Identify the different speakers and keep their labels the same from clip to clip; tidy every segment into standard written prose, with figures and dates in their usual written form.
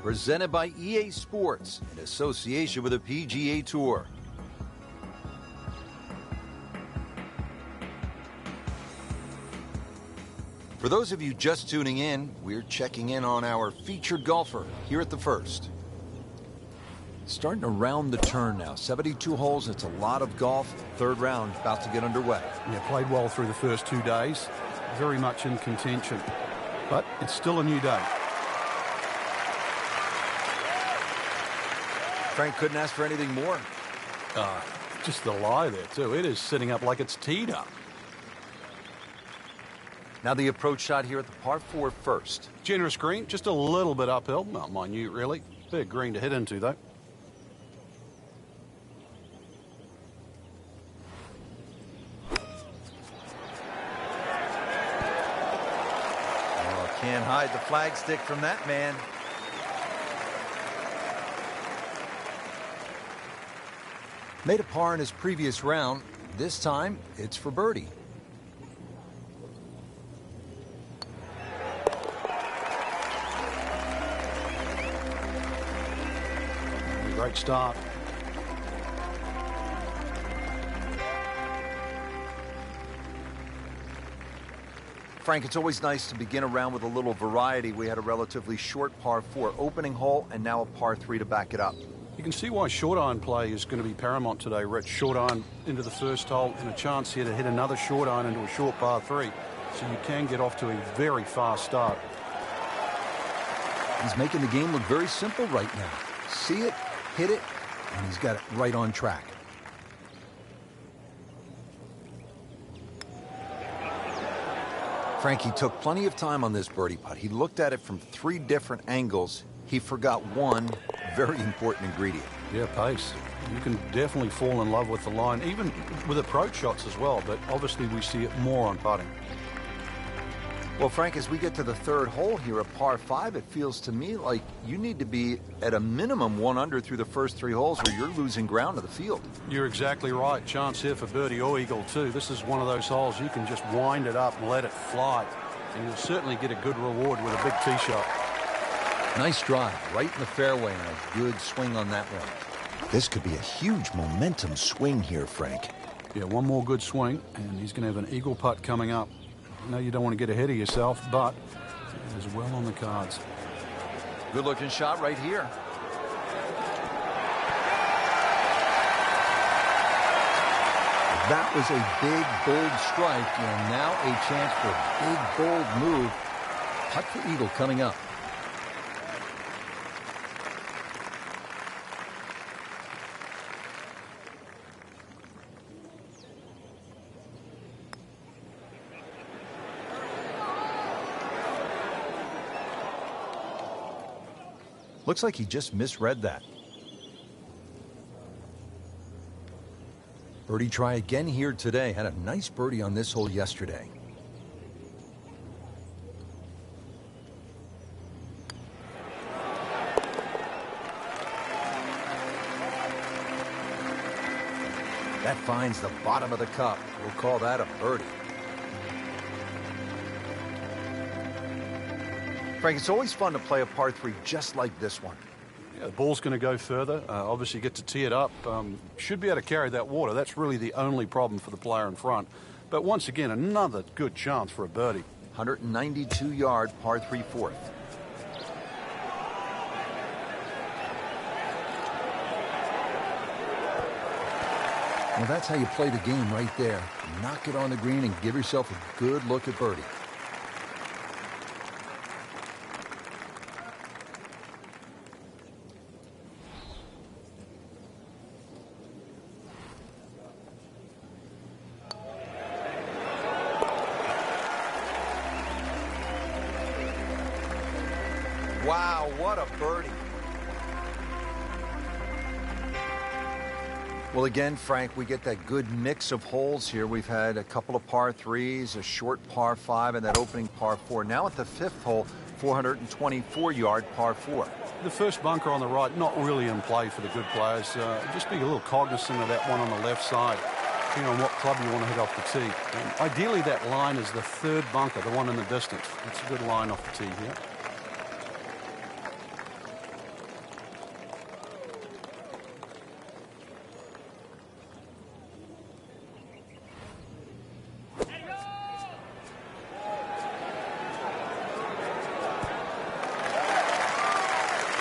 Speaker 1: presented by EA Sports in association with the PGA Tour. For those of you just tuning in, we're checking in on our featured golfer here at the first. Starting to round the turn now. 72 holes, it's a lot of golf. Third round about to get underway.
Speaker 2: Yeah, played well through the first 2 days. Very much in contention. But it's still a new day.
Speaker 1: Frank couldn't ask for anything more.
Speaker 2: Just the lie there, too. It is sitting up like it's teed up.
Speaker 1: Now the approach shot here at the par 4 first.
Speaker 2: Generous green, just a little bit uphill. Not minute, really. Big green to hit into, though.
Speaker 1: Oh, can't hide the flagstick from that man. Made a par in his previous round. This time, it's for birdie.
Speaker 2: Great start.
Speaker 1: Frank, it's always nice to begin a round with a little variety. We had a relatively short par 4 opening hole and now a par 3 to back it up.
Speaker 2: You can see why short iron play is going to be paramount today, Rich. Short iron into the first hole and a chance here to hit another short iron into a short par 3. So you can get off to a very fast start.
Speaker 1: He's making the game look very simple right now. See it, hit it, and he's got it right on track. Frankie took plenty of time on this birdie putt. He looked at it from 3 different angles. He forgot one very important ingredient.
Speaker 2: Yeah, pace. You can definitely fall in love with the line, even with approach shots as well, but obviously we see it more on putting.
Speaker 1: Well, Frank, as we get to the third hole here at par 5, it feels to me like you need to be at a minimum 1 under through the first 3 holes or you're losing ground to the field.
Speaker 2: You're exactly right. Chance here for birdie or eagle, too. This is one of those holes you can just wind it up and let it fly, and you'll certainly get a good reward with a big tee shot.
Speaker 1: Nice drive, right in the fairway, and a good swing on that one. This could be a huge momentum swing here, Frank.
Speaker 2: Yeah, one more good swing, and he's going to have an eagle putt coming up. I know you don't want to get ahead of yourself, but it is well on the cards.
Speaker 1: Good looking shot right here. That was a big, bold strike, and now a chance for a big, bold move. Putt for eagle coming up. Looks like he just misread that. Birdie try again here today. Had a nice birdie on this hole yesterday. That finds the bottom of the cup. We'll call that a birdie. Frank, it's always fun to play a par 3 just like this one.
Speaker 2: Yeah, the ball's going to go further. Obviously, get to tee it up. Should be able to carry that water. That's really the only problem for the player in front. But once again, another good chance for a birdie.
Speaker 1: 192-yard par 3 fourth. Well, that's how you play the game right there. Knock it on the green and give yourself a good look at birdie. Wow, what a birdie. Well, again, Frank, we get that good mix of holes here. We've had a couple of par 3s, a short par 5, and that opening par 4. Now at the 5th hole, 424-yard par 4.
Speaker 2: The first bunker on the right, not really in play for the good players. Just be a little cognizant of that one on the left side, depending on what club you want to hit off the tee. And ideally, that line is the 3rd bunker, the one in the distance. It's a good line off the tee here.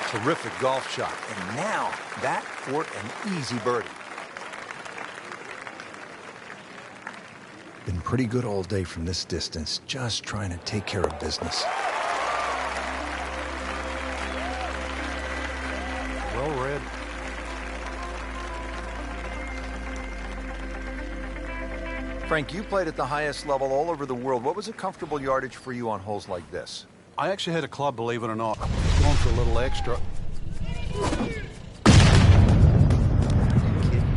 Speaker 1: Terrific golf shot. And now that for an easy birdie. Been pretty good all day from this distance, just trying to take care of business.
Speaker 2: Well read.
Speaker 1: Frank, you played at the highest level all over the world. What was a comfortable yardage for you on holes like this?
Speaker 2: I actually had a club, believe it or not. Gone for a little extra.
Speaker 1: Kidding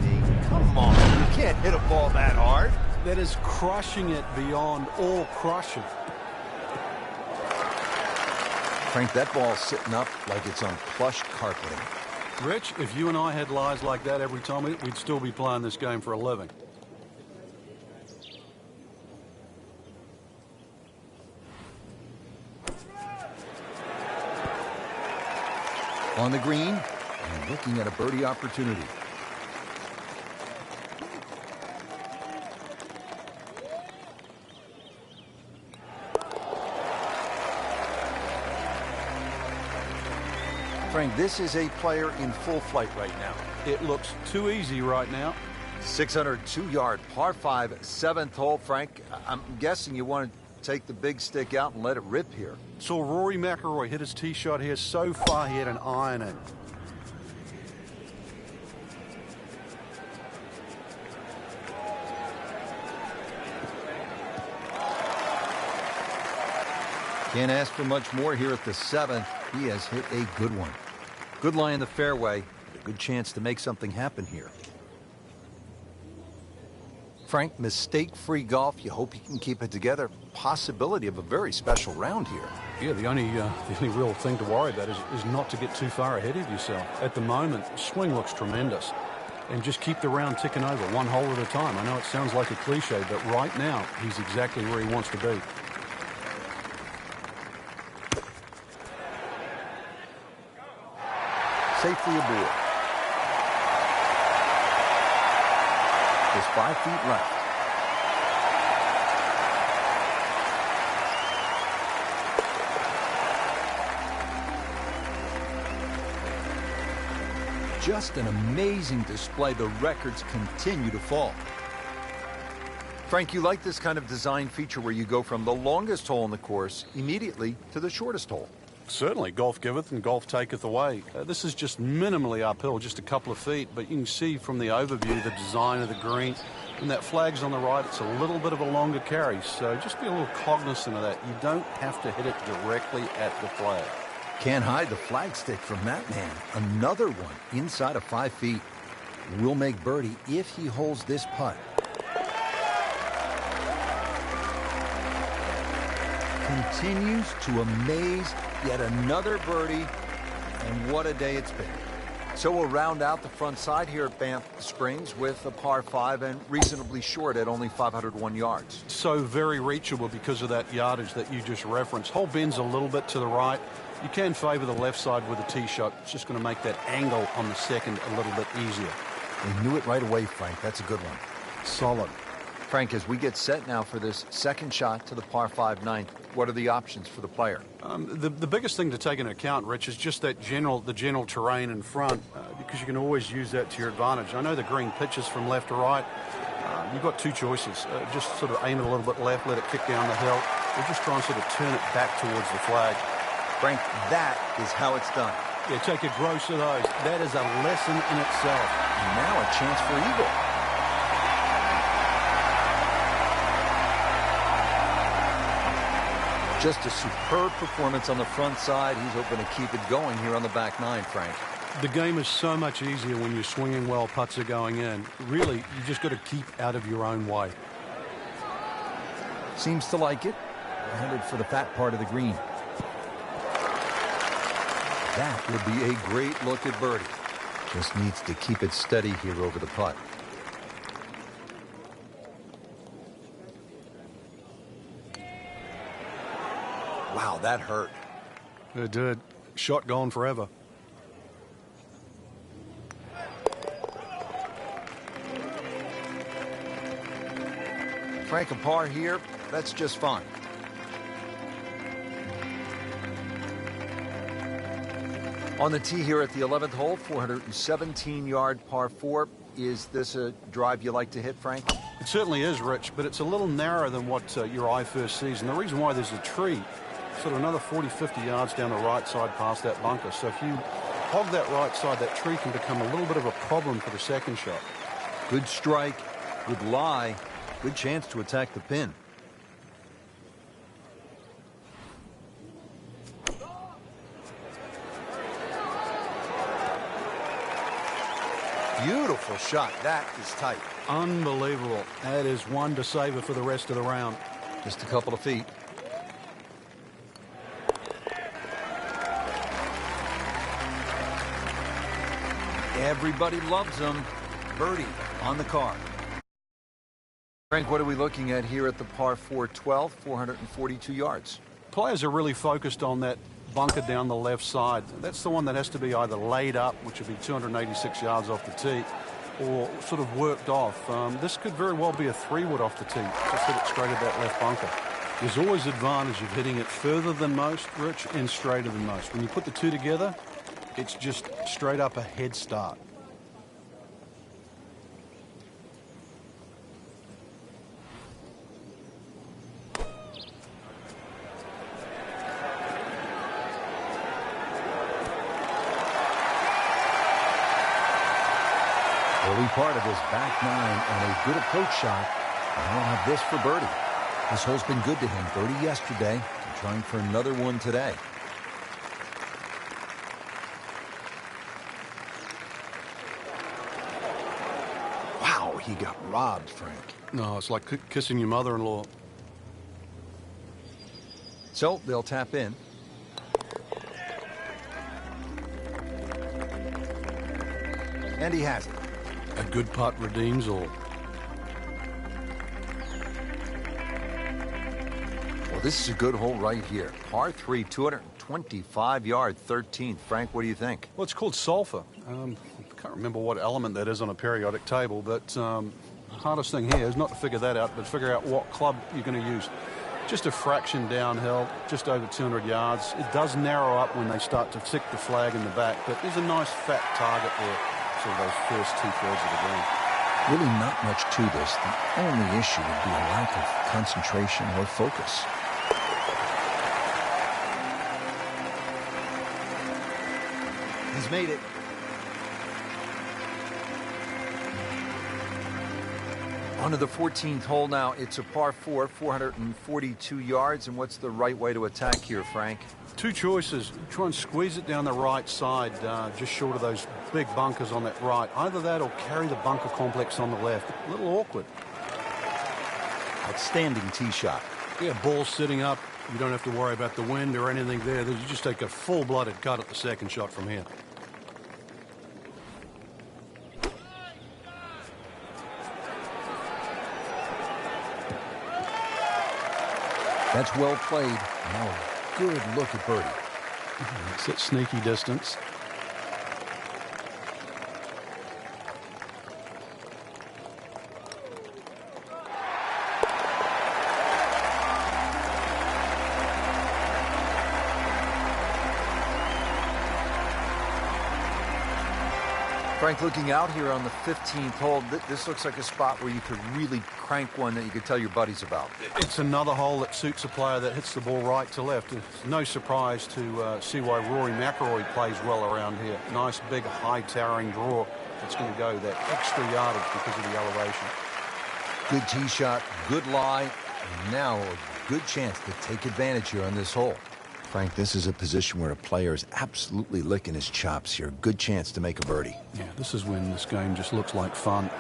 Speaker 1: me? Come on, you can't hit a ball that hard.
Speaker 2: That is crushing it beyond all crushing.
Speaker 1: Frank, that ball's sitting up like it's on plush carpeting.
Speaker 2: Rich, if you and I had lies like that every time, we'd still be playing this game for a living.
Speaker 1: On the green, and looking at a birdie opportunity. Frank, this is a player in full flight right now.
Speaker 2: It looks too easy right now.
Speaker 1: 602-yard par 5, 7th hole. Frank, I'm guessing you want to take the big stick out and let it rip here.
Speaker 2: Saw Rory MciLroy hit his tee shot here. So far, he had an iron in.
Speaker 1: Can't ask for much more here at the 7th. He has hit a good one. Good lie in the fairway. A good chance to make something happen here. Frank, mistake-free golf. You hope you can keep it together. Possibility of a very special round here.
Speaker 2: Yeah, the only real thing to worry about is not to get too far ahead of yourself. At the moment, swing looks tremendous. And just keep the round ticking over, one hole at a time. I know it sounds like a cliche, but right now, he's exactly where he wants to be.
Speaker 1: Safely aboard. Just 5 feet left. Just an amazing display. The records continue to fall. Frank, you like this kind of design feature where you go from the longest hole in the course immediately to the shortest hole.
Speaker 2: Certainly, golf giveth and golf taketh away. This is just minimally uphill, just a couple of feet, but you can see from the overview the design of the green. And that flag's on the right, it's a little bit of a longer carry, so just be a little cognizant of that. You don't have to hit it directly at the flag.
Speaker 1: Can't hide the flag stick from that man. Another one inside of 5 feet. Will make birdie if he holds this putt. Continues to amaze. Yet another birdie, and what a day it's been. So we'll round out the front side here at Banff Springs with a par 5 and reasonably short at only 501 yards.
Speaker 2: So very reachable because of that yardage that you just referenced. Hole bends a little bit to the right. You can favor the left side with a tee shot. It's just going to make that angle on the second a little bit easier.
Speaker 1: They knew it right away, Frank. That's a good one.
Speaker 2: Solid.
Speaker 1: Frank, as we get set now for this second shot to the par 5 ninth, what are the options for the player?
Speaker 2: The biggest thing to take into account, Rich, is just that general terrain in front, because you can always use that to your advantage. I know the green pitches from left to right. You've got two choices. Just sort of aim it a little bit left, let it kick down the hill, or just try and sort of turn it back towards the flag.
Speaker 1: Frank, that is how it's done.
Speaker 2: Yeah, take a gross of those. That is a lesson in itself.
Speaker 1: And now a chance for eagle. Just a superb performance on the front side. He's hoping to keep it going here on the back nine, Frank.
Speaker 2: The game is so much easier when you're swinging well, putts are going in. Really, you just got to keep out of your own way.
Speaker 1: Seems to like it. Headed for the fat part of the green. That would be a great look at birdie. Just needs to keep it steady here over the putt. Wow, that hurt.
Speaker 2: It did. Shot gone forever.
Speaker 1: Frank, a par here, that's just fine. On the tee here at the 11th hole, 417-yard par 4. Is this a drive you like to hit, Frank?
Speaker 2: It certainly is, Rich, but it's a little narrower than what your eye first sees. And the reason why, there's a tree sort of another 40, 50 yards down the right side past that bunker. So if you hog that right side, that tree can become a little bit of a problem for the second shot.
Speaker 1: Good strike, good lie, good chance to attack the pin. Beautiful shot. That is tight.
Speaker 2: Unbelievable. That is one to savor for the rest of the round.
Speaker 1: Just a couple of feet. Everybody loves them. Birdie on the card. Frank, what are we looking at here at the par 4 12, 442 yards?
Speaker 2: Players are really focused on that bunker down the left side. That's the one that has to be either laid up, which would be 286 yards off the tee, or sort of worked off. This could very well be a 3-wood off the tee. Just hit it straight at that left bunker. There's always advantage of hitting it further than most, Rich, and straighter than most. When you put the two together, it's just straight up a head start.
Speaker 1: Early part of his back nine and a good approach shot. And he'll have this for birdie. This hole's been good to him. Birdie yesterday and trying for another one today. Wow, he got robbed, Frank.
Speaker 2: No, it's like kissing your mother-in-law.
Speaker 1: So they'll tap in. And he has it.
Speaker 2: A good putt redeems all.
Speaker 1: Well, this is a good hole right here. Par 3, 225-yard 13th. Frank, what do you think?
Speaker 2: Well, it's called sulfur. I can't remember what element that is on a periodic table, but the hardest thing here is not to figure that out, but figure out what club you're going to use. Just a fraction downhill, just over 200 yards. It does narrow up when they start to tick the flag in the back, but there's a nice fat target there. Sort of those first 2/3 of the green.
Speaker 1: Really not much to this. The only issue would be a lack of concentration or focus. He's made it. On to the 14th hole now. It's a par 4, 442 yards. And what's the right way to attack here, Frank?
Speaker 2: Two choices. Try and squeeze it down the right side, just short of those big bunkers on that right. Either that or carry the bunker complex on the left. A little awkward.
Speaker 1: Outstanding tee shot.
Speaker 2: Yeah, ball sitting up. You don't have to worry about the wind or anything there. You just take a full-blooded cut at the second shot from here.
Speaker 1: That's well played. Now a good look at birdie.
Speaker 2: It's at sneaky distance.
Speaker 1: Frank, looking out here on the 15th hole, this looks like a spot where you could really crank one that you could tell your buddies about.
Speaker 2: It's another hole that suits a player that hits the ball right to left. It's no surprise to see why MciLroy plays well around here. Nice, big, high-towering draw that's going to go that extra yardage because of the elevation.
Speaker 1: Good tee shot, good lie, and now a good chance to take advantage here on this hole. Frank, this is a position where a player is absolutely licking his chops here. Good chance to make a birdie.
Speaker 2: Yeah, this is when this game just looks like fun.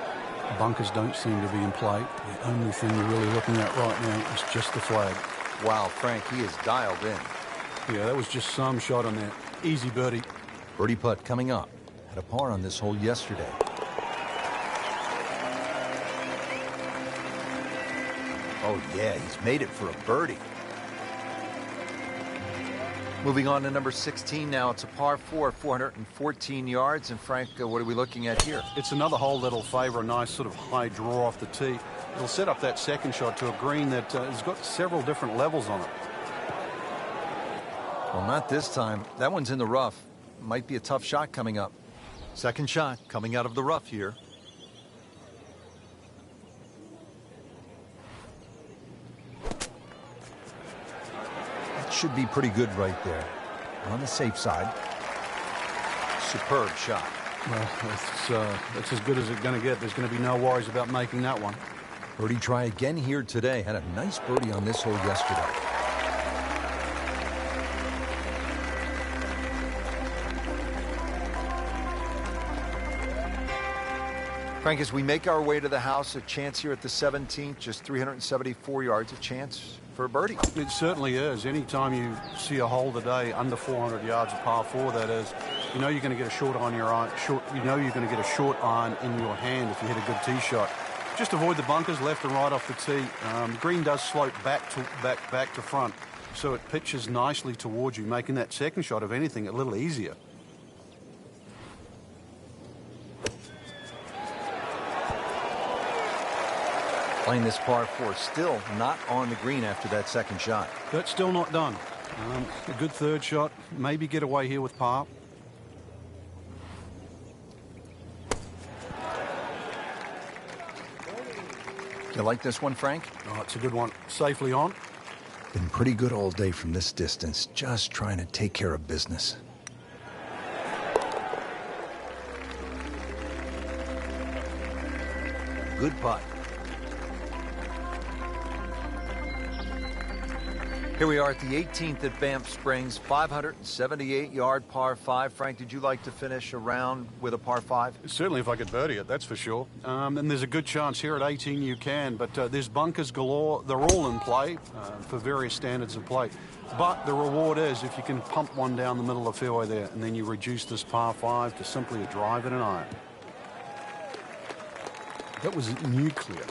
Speaker 2: Bunkers don't seem to be in play. The only thing you're really looking at right now is just the flag.
Speaker 1: Wow, Frank, he is dialed in.
Speaker 2: Yeah, that was just some shot on that. Easy birdie.
Speaker 1: Birdie putt coming up. Had a par on this hole yesterday. Oh, yeah, he's made it for a birdie. Moving on to number 16 now. It's a par 4, 414 yards. And Frank, what are we looking at here?
Speaker 2: It's another hole that'll favor a nice sort of high draw off the tee. It'll set up that second shot to a green that has got several different levels on it.
Speaker 1: Well, not this time. That one's in the rough. Might be a tough shot coming up. Second shot coming out of the rough here. That should be pretty good right there. On the safe side. Superb shot.
Speaker 2: Well, that's as good as it's going to get. There's going to be no worries about making that one.
Speaker 1: Birdie try again here today. Had a nice birdie on this hole yesterday. Frank, as we make our way to the house, a chance here at the 17th, just 374 yards, a chance for a birdie.
Speaker 2: It certainly is. Anytime you see a hole today under 400 yards of par 4, that is, you know you're going to get a short on your iron. You know you're going to get a short iron in your hand if you hit a good tee shot. Just avoid the bunkers left and right off the tee. Green does slope back to front, so it pitches nicely towards you, making that second shot, if anything, a little easier.
Speaker 1: Playing this par 4, still not on the green after that second shot.
Speaker 2: That's still not done. A good third shot, maybe get away here with par.
Speaker 1: You like this one, Frank?
Speaker 2: Oh, it's a good one. Safely on.
Speaker 1: Been pretty good all day from this distance, just trying to take care of business. Good putt. Here we are at the 18th at Banff Springs, 578-yard par 5. Frank, did you like to finish a round with a par 5?
Speaker 2: Certainly if I could birdie it, that's for sure. And there's a good chance here at 18 you can, but there's bunkers galore. They're all in play for various standards of play. But the reward is if you can pump one down the middle of the fairway there, and then you reduce this par 5 to simply a drive and an iron. That was nuclear.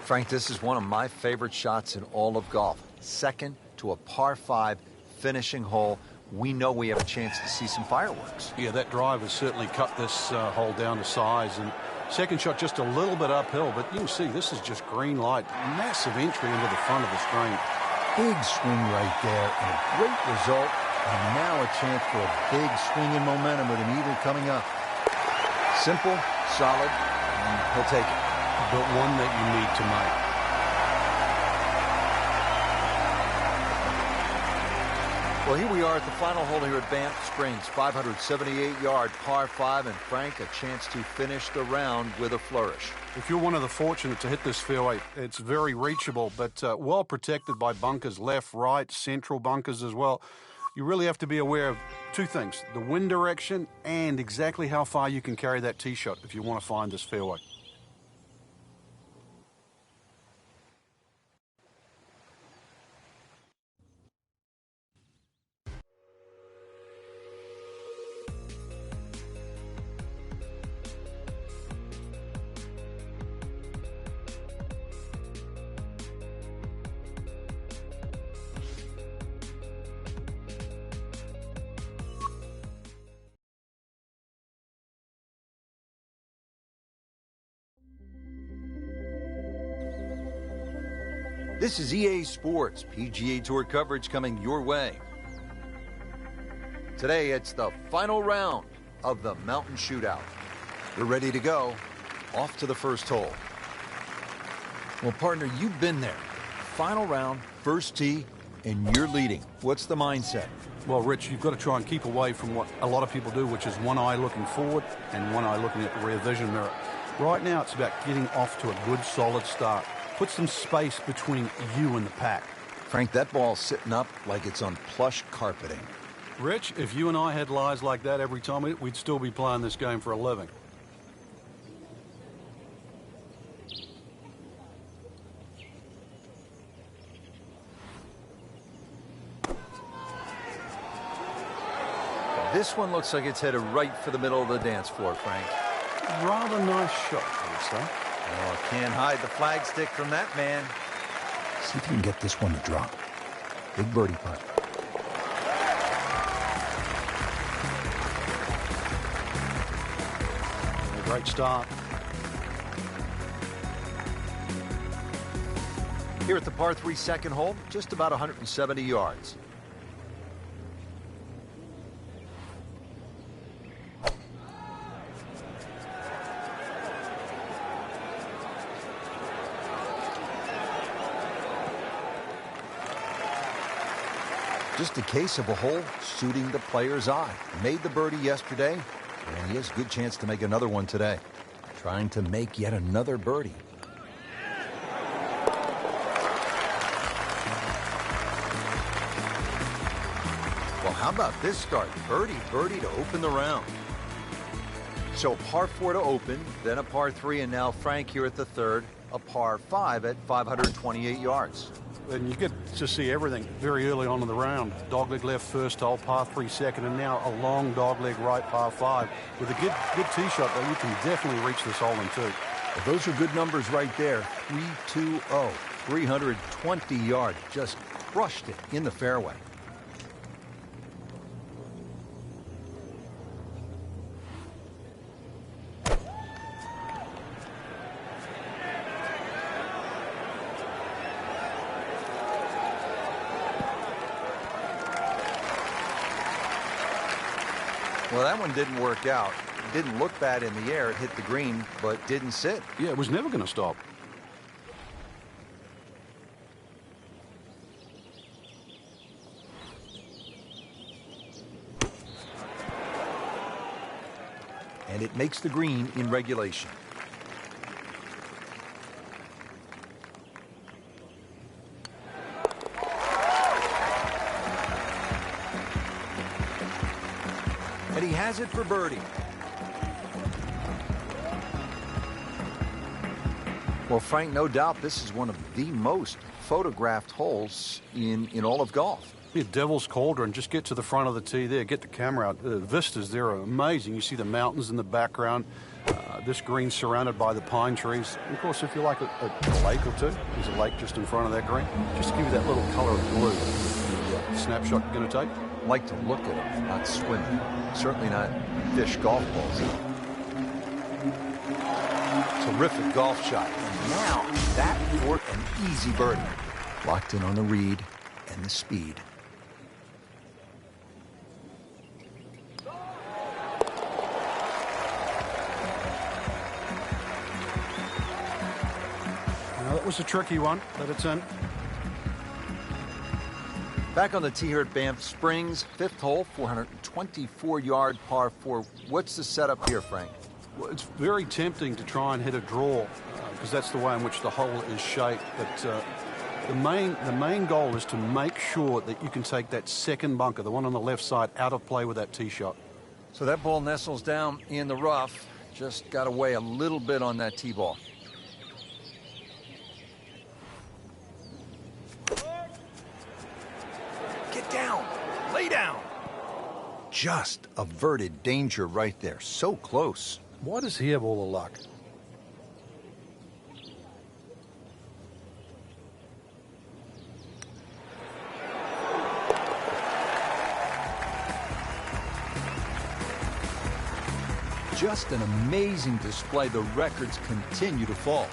Speaker 1: Frank, this is one of my favorite shots in all of golf. Second to a par 5 finishing hole. We know we have a chance to see some fireworks.
Speaker 2: Yeah, that drive has certainly cut this hole down to size. And second shot just a little bit uphill, but you can see this is just green light. Massive entry into the front of the screen.
Speaker 1: Big swing right there and a great result. And now a chance for a big swing in momentum with an eagle coming up. Simple, solid, and he'll take it.
Speaker 2: But one that you need to make.
Speaker 1: Well, here we are at the final hole here at Banff Springs, 578-yard par 5, and Frank, a chance to finish the round with a flourish.
Speaker 2: If you're one of the fortunate to hit this fairway, it's very reachable, but well protected by bunkers, left, right, central bunkers as well. You really have to be aware of two things, the wind direction and exactly how far you can carry that tee shot if you want to find this fairway.
Speaker 1: This is EA Sports, PGA Tour coverage coming your way. Today, it's the final round of the Mountain Shootout. We're ready to go. Off to the first hole. Well, partner, you've been there. Final round, first tee, and you're leading. What's the mindset?
Speaker 2: Well, Rich, you've got to try and keep away from what a lot of people do, which is one eye looking forward and one eye looking at the rear vision mirror. Right now, it's about getting off to a good, solid start. Put some space between you and the pack.
Speaker 1: Frank, that ball's sitting up like it's on plush carpeting.
Speaker 2: Rich, if you and I had lies like that every time, we'd still be playing this game for a living.
Speaker 1: This one looks like it's headed right for the middle of the dance floor, Frank.
Speaker 2: Rather nice shot, I would say.
Speaker 1: Oh, can't hide the flag stick from that man. See if you can get this one to drop. Big birdie putt.
Speaker 2: Great start.
Speaker 1: Here at the par 3 second hole, just about 170 yards. Just a case of a hole suiting the player's eye. Made the birdie yesterday, and he has a good chance to make another one today. Trying to make yet another birdie. Well, how about this start? Birdie, birdie to open the round. So par 4 to open, then a par 3, and now Frank here at the third, a par 5 at 528 yards.
Speaker 2: And you get to see everything very early on in the round. Dogleg left first hole, par 3 second, and now a long dogleg right, par 5. With a good tee shot, though, you can definitely reach this hole in 2.
Speaker 1: Well, those are good numbers right there. 3-2-0, 320 yards, just crushed it in the fairway. Well, that one didn't work out. It didn't look bad in the air. It hit the green, but didn't sit.
Speaker 2: Yeah, it was never going to stop.
Speaker 1: And it makes the green in regulation. And he has it for birdie. Well, Frank, no doubt this is one of the most photographed holes in all of golf.
Speaker 2: Yeah, Devil's Cauldron, just get to the front of the tee there, get the camera out. The vistas there are amazing. You see the mountains in the background. This green surrounded by the pine trees. And of course, if you like a lake or two, there's a lake just in front of that green. Just to give you that little color of blue. The snapshot you're going to take.
Speaker 1: Like to look at them, not swimming. Certainly not fish golf balls. Terrific golf shot. And now that for an easy birdie. Locked in on the read and the speed.
Speaker 2: Now, that was a tricky one, but it's in.
Speaker 1: Back on the tee here at Banff Springs, fifth hole, 424-yard par 4. What's the setup here, Frank?
Speaker 2: Well, it's very tempting to try and hit a draw because that's the way in which the hole is shaped. But the main goal is to make sure that you can take that second bunker, the one on the left side, out of play with that tee shot.
Speaker 1: So that ball nestles down in the rough. Just got away a little bit on that tee ball. Get down. Lay down. Just averted danger right there. So close.
Speaker 2: Why does he have all the luck?
Speaker 1: Just an amazing display. The records continue to fall.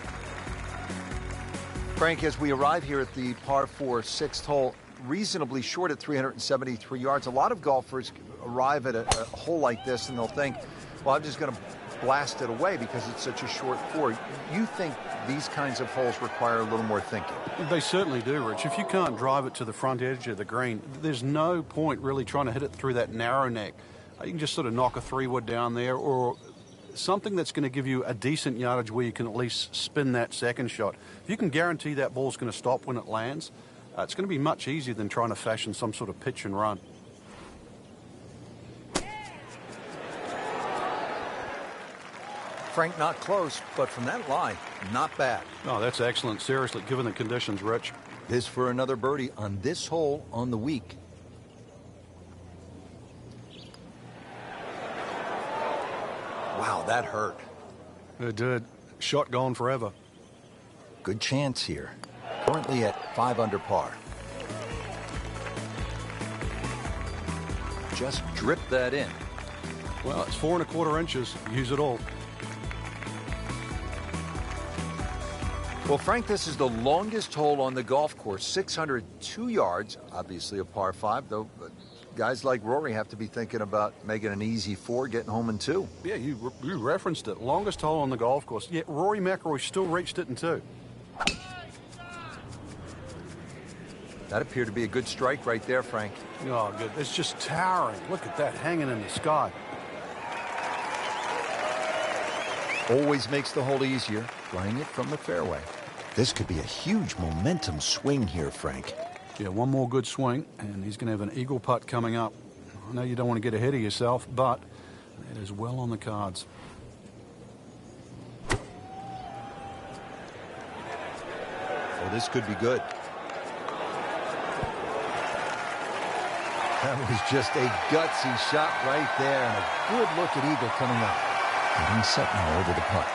Speaker 1: Frank, as we arrive here at the par 4 sixth hole, reasonably short at 373 yards. A lot of golfers arrive at a hole like this and they'll think, well, I'm just going to blast it away because it's such a short 4. You think these kinds of holes require a little more thinking?
Speaker 2: They certainly do, Rich. If you can't drive it to the front edge of the green, there's no point really trying to hit it through that narrow neck. You can just sort of knock a 3-wood down there or something that's going to give you a decent yardage where you can at least spin that second shot. If you can guarantee that ball's going to stop when it lands, it's going to be much easier than trying to fashion some sort of pitch and run.
Speaker 1: Frank, not close, but from that line, not bad.
Speaker 2: Oh, that's excellent. Seriously, given the conditions, Rich.
Speaker 1: This for another birdie on this hole on the week. Wow, that hurt.
Speaker 2: It did. Shot gone forever.
Speaker 1: Good chance here. Currently at 5 under par. Just drip that in.
Speaker 2: Well, it's 4 1/4 inches. Use it all.
Speaker 1: Well, Frank, this is the longest hole on the golf course, 602 yards. Obviously a par 5, though. But guys like Rory have to be thinking about making an easy 4, getting home in 2.
Speaker 2: Yeah, you referenced it. Longest hole on the golf course. Yet Rory MciLroy still reached it in 2.
Speaker 1: That appeared to be a good strike right there, Frank.
Speaker 2: Oh, good. It's just towering. Look at that hanging in the sky.
Speaker 1: Always makes the hole easier, playing it from the fairway. This could be a huge momentum swing here, Frank.
Speaker 2: Yeah, one more good swing, and he's going to have an eagle putt coming up. I know you don't want to get ahead of yourself, but it is well on the cards.
Speaker 1: Oh, this could be good. That was just a gutsy shot right there, and a good look at eagle coming up. And he's set now over the putt.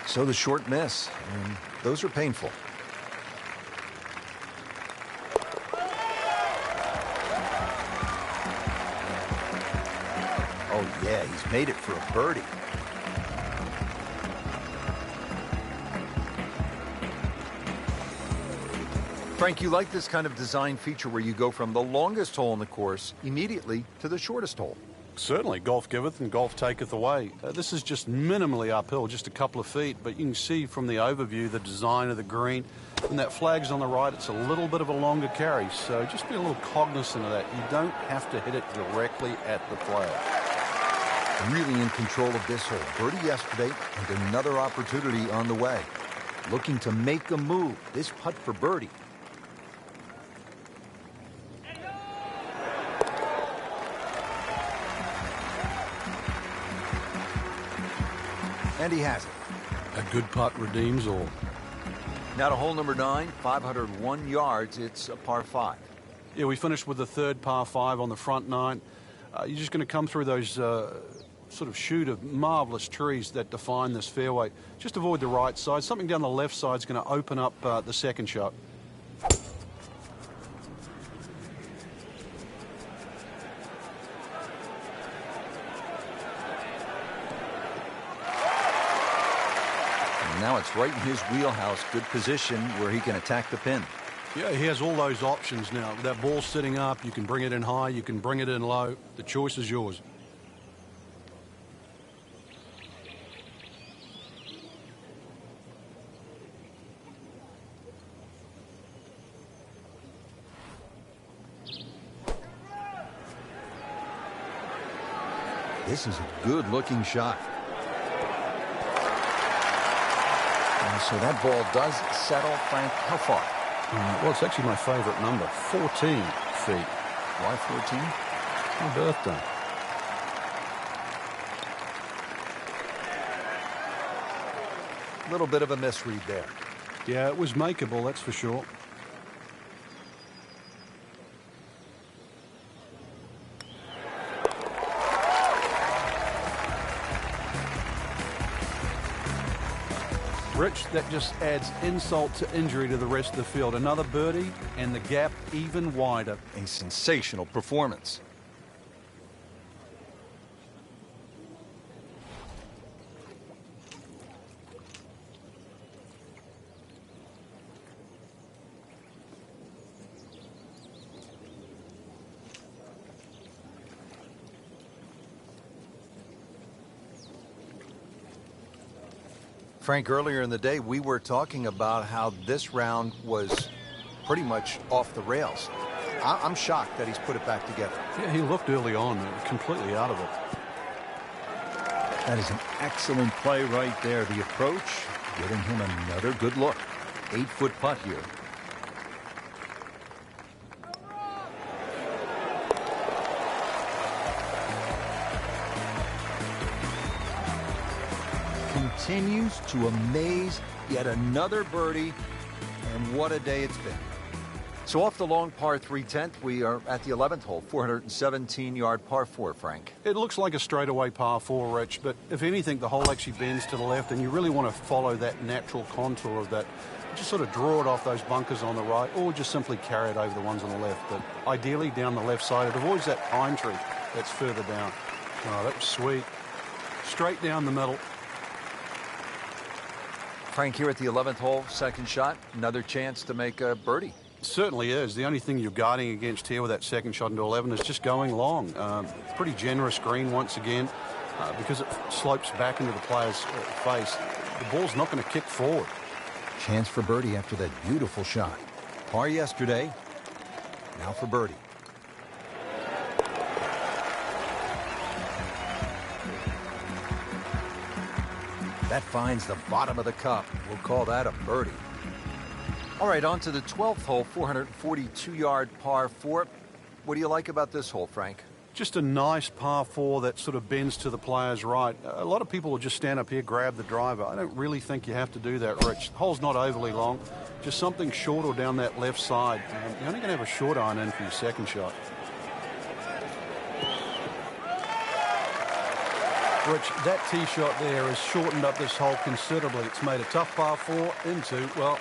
Speaker 1: So the short miss, and those are painful. Oh yeah, he's made it for a birdie. Frank, you like this kind of design feature where you go from the longest hole in the course immediately to the shortest hole.
Speaker 2: Certainly, golf giveth and golf taketh away. This is just minimally uphill, just a couple of feet, but you can see from the overview the design of the green. And that flag's on the right, it's a little bit of a longer carry, so just be a little cognizant of that. You don't have to hit it directly at the flag.
Speaker 1: Really in control of this hole. Birdie yesterday and another opportunity on the way. Looking to make a move. This putt for birdie. And he has it.
Speaker 2: A good putt redeems all.
Speaker 1: Now to hole number 9, 501 yards. It's a par 5.
Speaker 2: Yeah, we finished with the third par 5 on the front 9. You're just going to come through those sort of chute of marvelous trees that define this fairway. Just avoid the right side. Something down the left side is going to open up the second shot.
Speaker 1: Now it's right in his wheelhouse. Good position where he can attack the pin.
Speaker 2: Yeah, he has all those options now. With that ball sitting up, you can bring it in high, you can bring it in low. The choice is yours.
Speaker 1: This is a good-looking shot. So that ball does settle, Frank. How far?
Speaker 2: Well, it's actually my favorite number, 14 feet.
Speaker 1: Why 14?
Speaker 2: My birthday.
Speaker 1: A little bit of a misread there.
Speaker 2: Yeah, it was makeable, that's for sure. Rich, that just adds insult to injury to the rest of the field. Another birdie, and the gap even wider.
Speaker 1: A sensational performance. Frank, earlier in the day, we were talking about how this round was pretty much off the rails. I'm shocked that he's put it back together.
Speaker 2: Yeah, he looked early on, completely out of it.
Speaker 1: That is an excellent play right there. The approach, giving him another good look. 8-foot putt here. Continues to amaze. Yet another birdie, and what a day it's been. So off the long par 3 10th, we are at the 11th hole, 417-yard par 4, Frank.
Speaker 2: It looks like a straightaway par 4, Rich, but if anything, the hole actually bends to the left, and you really want to follow that natural contour of that. Just sort of draw it off those bunkers on the right, or just simply carry it over the ones on the left. But ideally down the left side, it avoids that pine tree that's further down. Oh, that was sweet. Straight down the middle.
Speaker 1: Frank, here at the 11th hole, second shot, another chance to make a birdie.
Speaker 2: Certainly is. The only thing you're guarding against here with that second shot into 11 is just going long. Pretty generous green once again. because it slopes back into the player's face. The ball's not going to kick forward.
Speaker 1: Chance for birdie after that beautiful shot. Par yesterday. Now for birdie. That finds the bottom of the cup. We'll call that a birdie. All right, on to the 12th hole, 442-yard par 4. What do you like about this hole, Frank?
Speaker 2: Just a nice par 4 that sort of bends to the player's right. A lot of people will just stand up here, grab the driver. I don't really think you have to do that, Rich. The hole's not overly long. Just something short or down that left side. You're only going to have a short iron in for your second shot. Rich, that tee shot there has shortened up this hole considerably. It's made a tough par 4 into, well,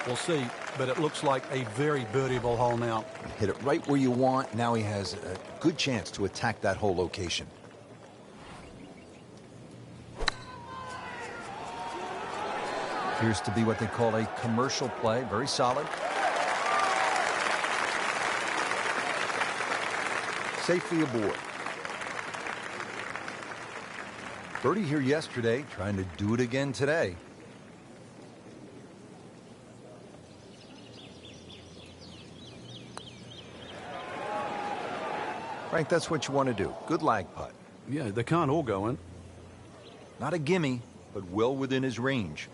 Speaker 2: we'll see, but it looks like a very birdieable hole now.
Speaker 1: Hit it right where you want. Now he has a good chance to attack that hole location. Appears to be what they call a commercial play. Very solid. Safely aboard. Birdie here yesterday, trying to do it again today. Frank, that's what you want to do. Good lag putt.
Speaker 2: Yeah, they can't all go in.
Speaker 1: Not a gimme, but well within his range.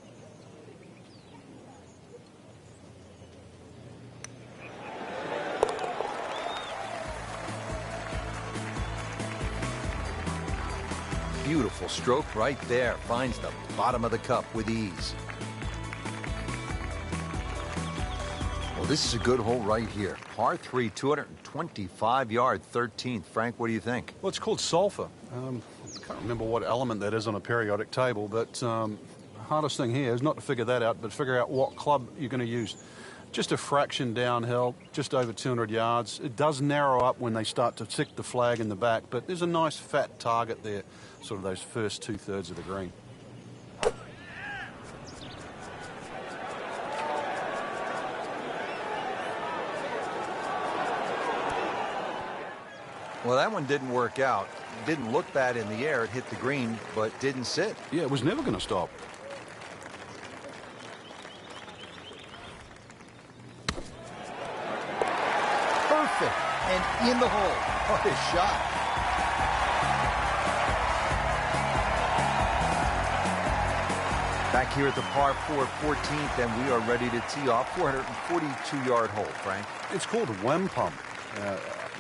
Speaker 1: Beautiful stroke right there. Finds the bottom of the cup with ease. Well, this is a good hole right here. Par 3, 225-yard 13th. Frank, what do you think?
Speaker 2: Well, it's called sulfur. I can't remember what element that is on a periodic table, but the hardest thing here is not to figure that out, but figure out what club you're going to use. Just a fraction downhill, just over 200 yards. It does narrow up when they start to stick the flag in the back, but there's a nice fat target there, sort of those first 2/3 of the green.
Speaker 1: Well, that one didn't work out. It didn't look bad in the air. It hit the green, but didn't sit.
Speaker 2: Yeah, it was never going to stop.
Speaker 1: Perfect. And in the hole. What a shot. Back here at the par 4 14th, and we are ready to tee off. 442-yard hole, Frank.
Speaker 2: It's called a whim pump.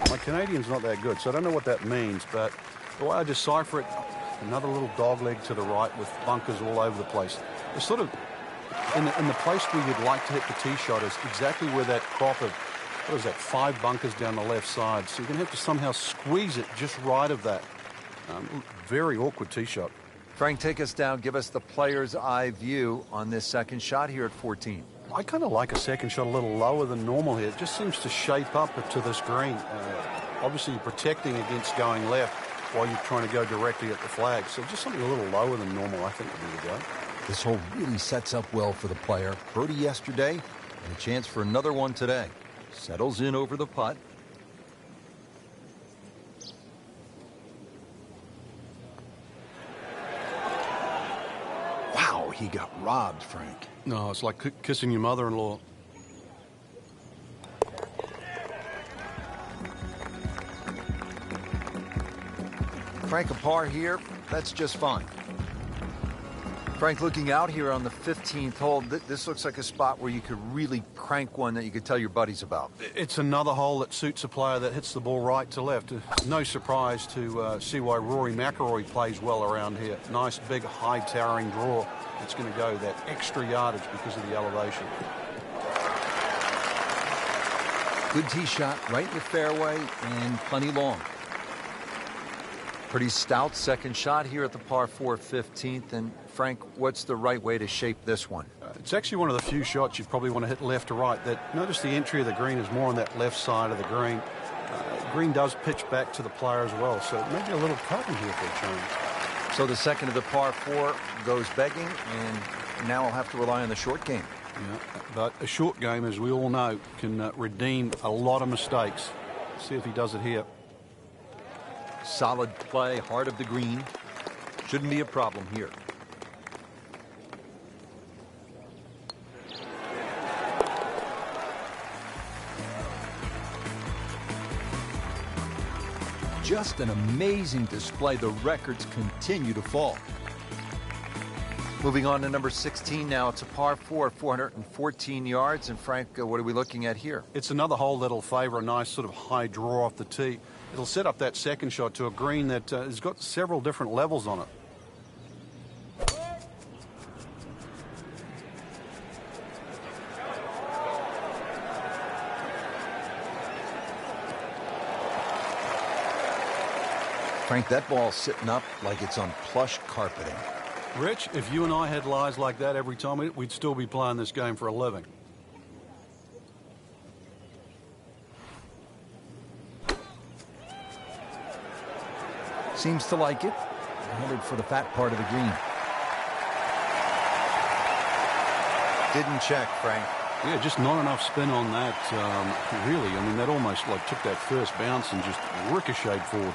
Speaker 2: My Canadian's not that good, so I don't know what that means, but the way I decipher it, another little dog leg to the right with bunkers all over the place. It's sort of in the place where you'd like to hit the tee shot is exactly where that crop of, what is that, 5 bunkers down the left side. So you're going to have to somehow squeeze it just right of that. Very awkward tee shot.
Speaker 1: Frank, take us down. Give us the player's eye view on this second shot here at 14.
Speaker 2: I kind of like a second shot a little lower than normal here. It just seems to shape up to this green. Obviously, you're protecting against going left while you're trying to go directly at the flag. So just something a little lower than normal, I think, would be the go.
Speaker 1: This hole really sets up well for the player. Birdie yesterday, and a chance for another one today. Settles in over the putt. Wow, he got robbed, Frank.
Speaker 2: No, it's like kissing your mother-in-law.
Speaker 1: Frank, a par here, that's just fine. Frank, looking out here on the 15th hole, this looks like a spot where you could really crank one that you could tell your buddies about.
Speaker 2: It's another hole that suits a player that hits the ball right to left. No surprise to see why MciLroy plays well around here. Nice, big, high towering draw. It's going to go that extra yardage because of the elevation.
Speaker 1: Good tee shot right in the fairway and plenty long. Pretty stout second shot here at the par 4 15th. And Frank, what's the right way to shape this one?
Speaker 2: It's actually one of the few shots you probably want to hit left to right. Notice the entry of the green is more on that left side of the green. Green does pitch back to the player as well, so maybe a little cut in here for a change.
Speaker 1: So the second of the par 4 goes begging, and now I'll have to rely on the short game.
Speaker 2: Yeah, but a short game, as we all know, can redeem a lot of mistakes. See if he does it here.
Speaker 1: Solid play, heart of the green. Shouldn't be a problem here. Just an amazing display. The records continue to fall. Moving on to number 16 now. It's a par 4, 414 yards. And Frank, what are we looking at here?
Speaker 2: It's another hole that'll favor a nice sort of high draw off the tee. It'll set up that second shot to a green that has got several different levels on it.
Speaker 1: Frank, that ball's sitting up like it's on plush carpeting.
Speaker 2: Rich, if you and I had lies like that every time, we'd still be playing this game for a living.
Speaker 1: Seems to like it. Headed for the fat part of the green. Didn't check, Frank.
Speaker 2: Yeah, just not enough spin on that. Really, I mean, that almost like took that first bounce and just ricocheted forward.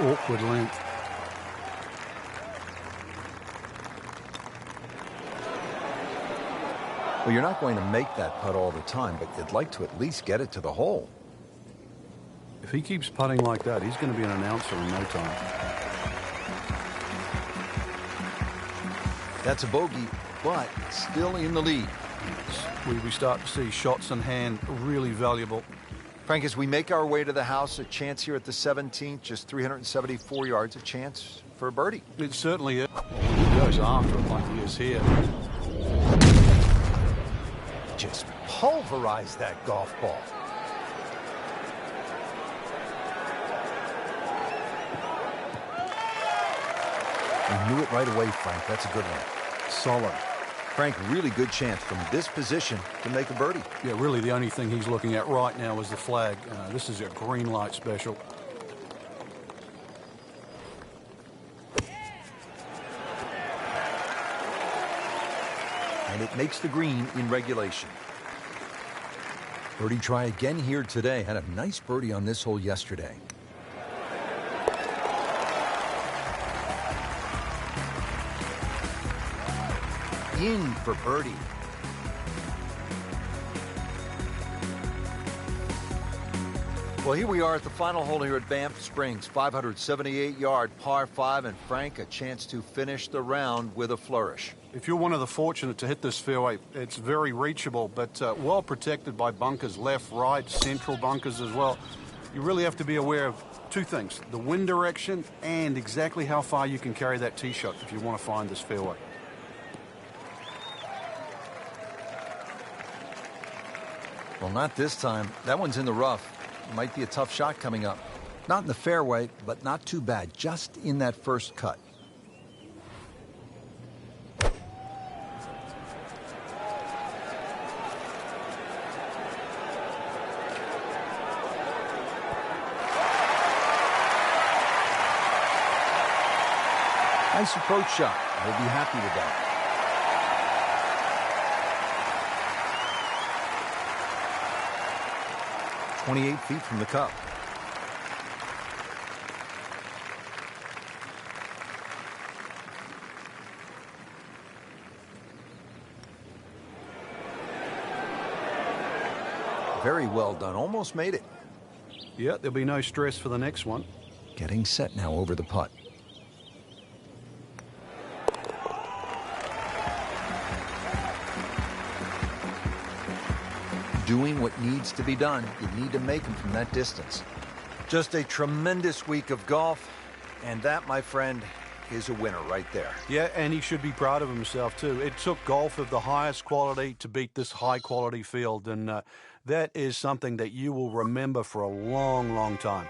Speaker 2: Awkward length.
Speaker 1: Well, you're not going to make that putt all the time, but you'd like to at least get it to the hole.
Speaker 2: If he keeps putting like that, he's going to be an announcer in no time.
Speaker 1: That's a bogey, but still in the lead.
Speaker 2: We start to see shots in hand really valuable.
Speaker 1: Frank, as we make our way to the house, a chance here at the 17th, just 374 yards, a chance for a birdie.
Speaker 2: It certainly is. He goes after it like he is here.
Speaker 1: Just pulverize that golf ball. You knew it right away, Frank. That's a good one.
Speaker 2: Solid.
Speaker 1: Frank, really good chance from this position to make a birdie.
Speaker 2: Yeah, really the only thing he's looking at right now is the flag. This is a green light special.
Speaker 1: And it makes the green in regulation. Birdie try again here today. Had a nice birdie on this hole yesterday. In for birdie. Well, here we are at the final hole here at Banff Springs. 578-yard par 5, and Frank, a chance to finish the round with a flourish.
Speaker 2: If you're one of the fortunate to hit this fairway, it's very reachable, but well protected by bunkers, left, right, central bunkers as well. You really have to be aware of two things, the wind direction and exactly how far you can carry that tee shot if you want to find this fairway.
Speaker 1: Well, not this time. That one's in the rough. Might be a tough shot coming up. Not in the fairway, but not too bad. Just in that first cut. Nice approach shot. He'll be happy with that. .28 feet from the cup. Very well done. Almost made it.
Speaker 2: Yeah, there'll be no stress for the next one.
Speaker 1: Getting set now over the putt. Doing what needs to be done. You need to make them from that distance. Just a tremendous week of golf, and that, my friend, is a winner right there.
Speaker 2: Yeah, and he should be proud of himself too. It took golf of the highest quality to beat this high-quality field, and that is something that you will remember for a long, long time.